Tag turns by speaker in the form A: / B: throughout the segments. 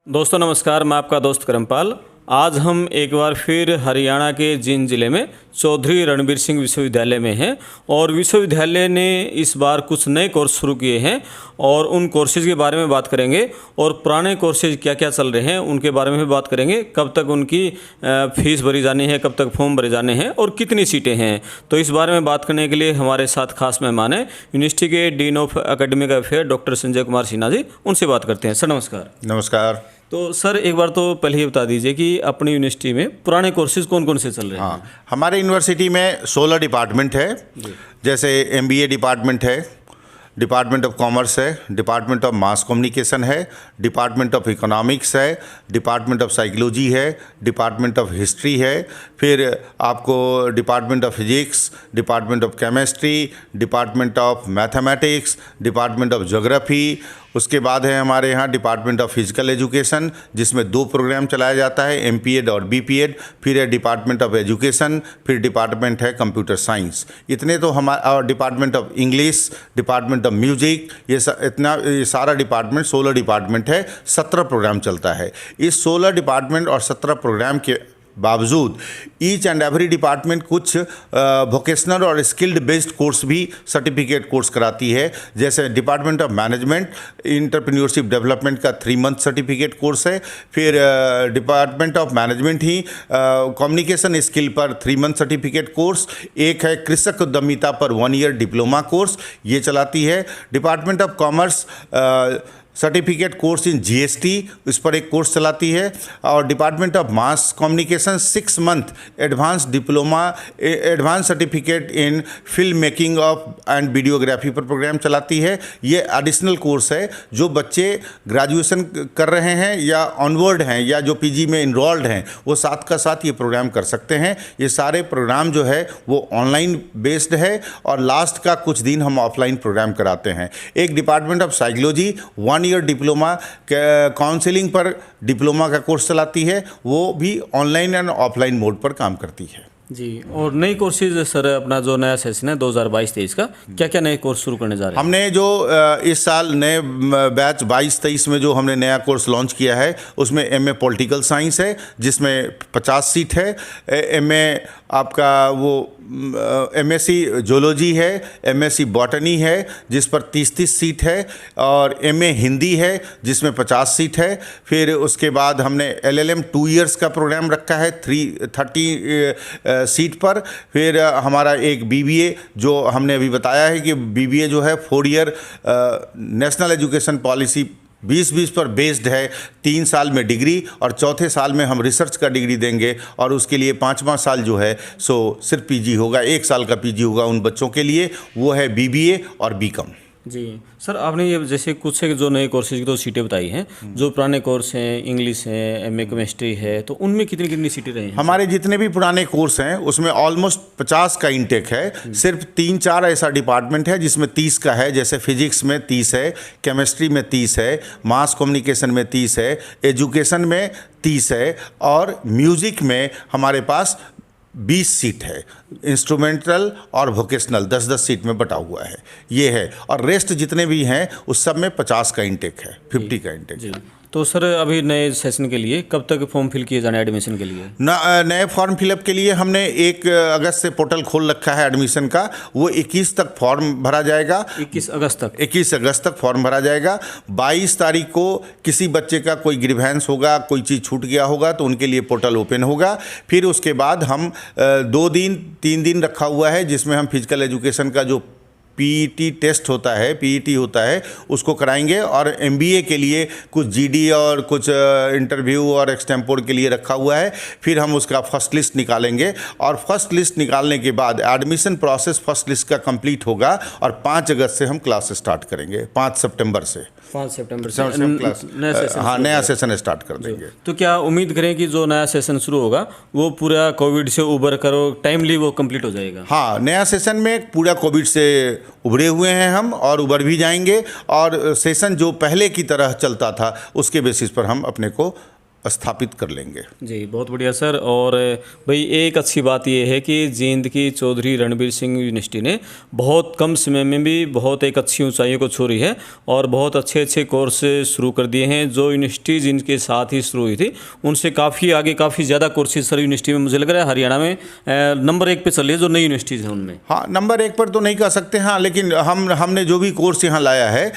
A: दोस्तों नमस्कार, मैं आपका दोस्त करमपाल। आज हम एक बार फिर हरियाणा के जींद ज़िले में चौधरी रणबीर सिंह विश्वविद्यालय में हैं और विश्वविद्यालय ने इस बार कुछ नए कोर्स शुरू किए हैं और उन कोर्सेज़ के बारे में बात करेंगे और पुराने कोर्सेज क्या क्या चल रहे हैं उनके बारे में भी बात करेंगे। कब तक उनकी फीस भरी जानी है, कब तक फॉर्म भरे जाने हैं और कितनी सीटें हैं, तो इस बारे में बात करने के लिए हमारे साथ खास मेहमान हैं यूनिवर्सिटी के dean of academic affair doctor Sanjay Kumar Sinha ji. उनसे बात करते हैं। सर नमस्कार।
B: नमस्कार।
A: तो सर एक बार तो पहले ही बता दीजिए कि अपनी यूनिवर्सिटी में पुराने कोर्सेज कौन कौन से चल रहे हैं।
B: हाँ, हमारे यूनिवर्सिटी में 16 डिपार्टमेंट है। जैसे MBA डिपार्टमेंट है, डिपार्टमेंट ऑफ कॉमर्स है, डिपार्टमेंट ऑफ मास कम्युनिकेशन है, डिपार्टमेंट ऑफ इकोनॉमिक्स है, डिपार्टमेंट ऑफ साइकोलॉजी है, डिपार्टमेंट ऑफ हिस्ट्री है, फिर आपको department of physics, department of chemistry, department of mathematics, department of geography. उसके बाद है हमारे यहाँ डिपार्टमेंट ऑफ फिजिकल एजुकेशन, जिसमें 2 प्रोग्राम चलाया जाता है, MPEd और BPEd। फिर है डिपार्टमेंट ऑफ एजुकेशन, फिर डिपार्टमेंट है कंप्यूटर साइंस। इतने तो हमारा, और department of English, department of music, ये सारा डिपार्टमेंट 16 डिपार्टमेंट है। 17 प्रोग्राम चलता है। इस 16 डिपार्टमेंट और 17 प्रोग्राम के बावजूद ईच एंड एवरी डिपार्टमेंट कुछ वोकेशनल और स्किल्ड बेस्ड कोर्स भी सर्टिफिकेट कोर्स कराती है। जैसे department of management entrepreneurship development का 3 मंथ सर्टिफिकेट कोर्स है। फिर department of management he communication skill पर 3 मंथ सर्टिफिकेट कोर्स। एक है कृषक उद्यमिता पर 1 ईयर डिप्लोमा कोर्स, ये चलाती है। Department of commerce certificate course in GST, इस पर एक कोर्स चलाती है। और department of mass communication 6 month advance diploma advance certificate in film making of and videography पर प्रोग्राम चलाती है। ये एडिशनल कोर्स है जो बच्चे ग्रेजुएशन कर रहे हैं या ऑनवर्ड हैं या जो PG में इनरोल्ड हैं, वो साथ का साथ ये प्रोग्राम कर सकते हैं। ये सारे प्रोग्राम जो है वो ऑनलाइन बेस्ड है और लास्ट का कुछ दिन हम ऑफलाइन प्रोग्राम कराते हैं। एक department of psychology 1 year diploma counselling पर डिप्लोमा का कोर्स चलाती है, वो भी ऑनलाइन एंड ऑफलाइन मोड पर काम करती है
A: जी। और नई कोर्सेज सर, अपना जो नया सेशन है 2022-23 का, क्या क्या नए कोर्स शुरू करने जा रहे हैं?
B: हमने जो इस साल नए बैच 22-23 में जो हमने नया कोर्स लॉन्च किया है, उसमें MA पॉलिटिकल साइंस है जिसमें 50 सीट है। MA आपका वो MSc जोलॉजी है, MSc बॉटनी है जिस पर 30-30 सीट है, और MA हिंदी है जिसमें 50 सीट है। फिर उसके बाद हमने LLM 2 इयर्स का प्रोग्राम रखा है 30 सीट पर। फिर हमारा एक BBA जो हमने अभी बताया है कि BBA जो है 4 ईयर नेशनल एजुकेशन पॉलिसी 2020 पर बेस्ड है। 3 साल में डिग्री और चौथे साल में हम रिसर्च का डिग्री देंगे, और उसके लिए 5वां साल जो है सो सिर्फ PG होगा, 1 साल का PG होगा उन बच्चों के लिए। वो है BBA और BCom
A: जी। सर आपने ये जैसे कुछ से जो नए कोर्सेज की तो सीटें बताई हैं, जो पुराने कोर्स हैं, इंग्लिश है, MA केमिस्ट्री है, तो उनमें कितनी कितनी सीटें रही हैं?
B: हमारे जितने भी पुराने कोर्स हैं उसमें ऑलमोस्ट 50 का इंटेक है। सिर्फ 3-4 ऐसा डिपार्टमेंट है जिसमें 30 का है। जैसे फिजिक्स में 30 है, केमिस्ट्री में 30 है, मास कम्युनिकेशन में 30 है, एजुकेशन में 30 है, और म्यूज़िक में हमारे पास 20 सीट है। इंस्ट्रूमेंटल और वोकेशनल 10-10 सीट में बटा हुआ है, ये है। और रेस्ट जितने भी हैं उस सब में 50 का इंटेक है, 50 का इंटेक है।
A: तो सर अभी नए सेशन के लिए कब तक फॉर्म फिल किए जाने एडमिशन के लिए?
B: नए फॉर्म फिलअप के लिए हमने 1 अगस्त से पोर्टल खोल रखा है एडमिशन का। वो 21 तक फॉर्म भरा जाएगा।
A: 21 अगस्त तक
B: फॉर्म भरा जाएगा। 22 तारीख को किसी बच्चे का कोई ग्रीवेंस होगा, कोई चीज़ छूट गया होगा, तो उनके लिए पोर्टल ओपन होगा। फिर उसके बाद हम 2 दिन 3 दिन रखा हुआ है जिसमें हम फिजिकल एजुकेशन का जो PET टेस्ट होता है, PET होता है, उसको कराएंगे। और MBA के लिए कुछ GD और कुछ इंटरव्यू और एक्सटेम्पोर के लिए रखा हुआ है। फिर हम उसका फर्स्ट लिस्ट निकालेंगे, और फर्स्ट लिस्ट निकालने के बाद एडमिशन प्रोसेस फर्स्ट लिस्ट का कंप्लीट होगा, और 5 अगस्त से हम क्लास स्टार्ट करेंगे। 5 सितंबर से नया सेशन स्टार्ट कर देंगे।
A: तो क्या उम्मीद करें कि जो नया सेशन शुरू होगा वो पूरा कोविड से उबर कर टाइमली वो कंप्लीट हो जाएगा?
B: हाँ, नया सेशन में पूरा कोविड से उभरे हुए हैं हम, और उबर भी जाएंगे। और सेशन जो पहले की तरह चलता था उसके बेसिस पर हम अपने को स्थापित कर लेंगे।
A: जी, बहुत बढ़िया सर। और भाई एक अच्छी बात यह है कि जींद की चौधरी रणबीर सिंह यूनिवर्सिटी ने बहुत कम समय में भी बहुत एक अच्छी ऊंचाइयों को छू रही है और बहुत अच्छे अच्छे कोर्स शुरू कर दिए हैं। जो यूनिवर्सिटी जिनके साथ ही शुरू हुई थी उनसे काफ़ी आगे काफ़ी ज़्यादा कोर्सेज सर यूनिवर्सिटी में मुझे लग रहा है हरियाणा में नंबर 1 पे चल रही है जो नई यूनिवर्सिटीज़ हैं उनमें।
B: हाँ, नंबर 1 पर तो नहीं कह सकते, हाँ, लेकिन हमने जो भी कोर्स यहाँ लाया है,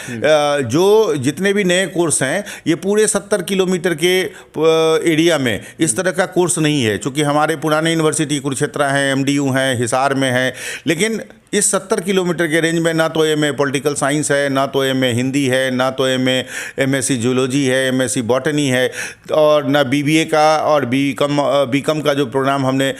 B: जो जितने भी नए कोर्स हैं ये पूरे 70 किलोमीटर के एरिया में इस तरह का कोर्स नहीं है। चूँकि हमारे पुराने यूनिवर्सिटी कुरुक्षेत्र हैं, MDU हैं, हिसार में है, लेकिन इस 70 किलोमीटर के रेंज में ना तो MA पॉलिटिकल साइंस है, ना तो MA हिंदी है, ना तो MSc जूलॉजी है, MSc बॉटनी है, और ना BBA का और बीकॉम का जो प्रोग्राम हमने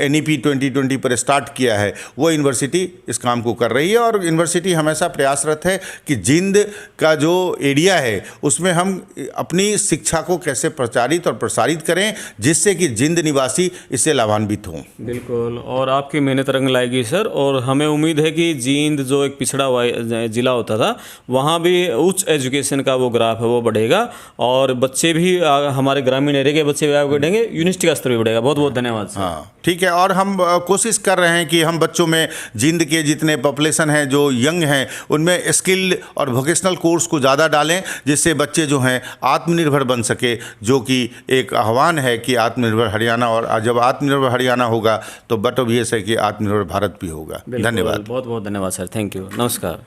B: NEP 2020 पर स्टार्ट किया है वो यूनिवर्सिटी इस काम को कर रही है। और यूनिवर्सिटी हमेशा प्रयासरत है कि जिंद का जो एरिया है उसमें हम अपनी शिक्षा को कैसे प्रचारित और प्रसारित करें जिससे कि जिंद निवासी इससे लाभान्वित हों।
A: बिल्कुल, और आपकी मेहनत रंग लाएगी सर। और हमें उम्मीद है कि जींद जो एक पिछड़ा हुआ ज़िला होता था वहाँ भी उच्च एजुकेशन का वो ग्राफ है वो बढ़ेगा और बच्चे भी हमारे ग्रामीण एरिया के बच्चे भी आगे बढ़ेंगे, यूनिवर्सिटी का स्तर भी बढ़ेगा। बहुत बहुत धन्यवाद सर।
B: हाँ, ठीक है। और हम कोशिश कर रहे हैं कि हम बच्चों में जिंद के जितने पॉपुलेशन हैं जो यंग हैं उनमें स्किल और वोकेशनल कोर्स को ज़्यादा डालें जिससे बच्चे जो हैं आत्मनिर्भर बन सके, जो कि एक आह्वान है कि आत्मनिर्भर हरियाणा, और जब आत्मनिर्भर हरियाणा होगा तो बट ऑब्वियस है कि आत्मनिर्भर भारत भी होगा। धन्यवाद।
A: बहुत बहुत धन्यवाद सर। Thank you. नमस्कार।